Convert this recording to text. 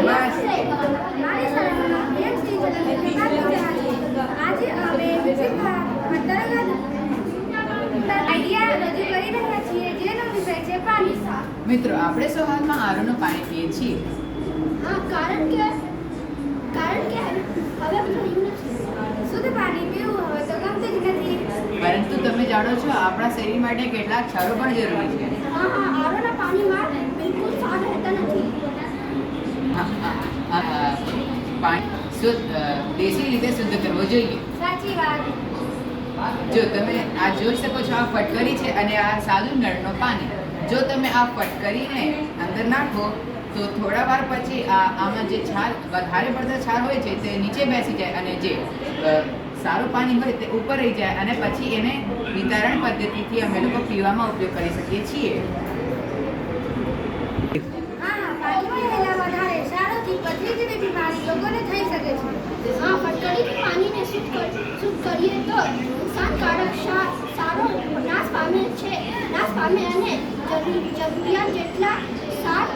મારી શાળામાં એક આજે અમે આઈડિયા રજૂ કરી રહ્યા છીએ જેનો વિષય છે પાણી. મિત્રો, આપણે સૌ હાલમાં આરોનું પાણી પીએ છીએ. હા, કારણ કે હવે શુદ્ધ પાણી પીવું હવે તો ગમતું જ નથી. પરંતુ તમે જાણો છો આપણા શરીર માટે કેટલાક ક્ષારો પણ જરૂરી છે. હા, આરોના પાણીમાં બિલકુલ ક્ષાર રહેતા નથી. પાણી શુદ્ધ દેશી રીતે શુદ્ધ કરવો જોઈએ. સાચી વાત. જો તમે આ જોઈ શકો છો, આ ફટકરી છે અને આ સાદું નળનું પાણી. જો તમે આ ફટકરીને અંદર નાખો તો થોડા વાર પછી આમાં જે છાલ વધારે પડતા છાલ હોય છે તે નીચે બેસી જાય અને જે સારું પાણી હોય તે ઉપર રહી જાય અને પછી એને વિતરણ પદ્ધતિથી અમે લોકો પીવામાં ઉપયોગ કરી શકીએ છીએ. હા, પાણીમાં રહેલા વધારે ક્ષારોથી પથરી જેવી બીમારી લોકોને થઈ શકે છે. હા, ફટકરીથી પાણીને શુદ્ધ કરીએ તો નુકસાનકારક ક્ષારો નાશ પામે અને જરૂરિયાત જેટલા ક્ષાર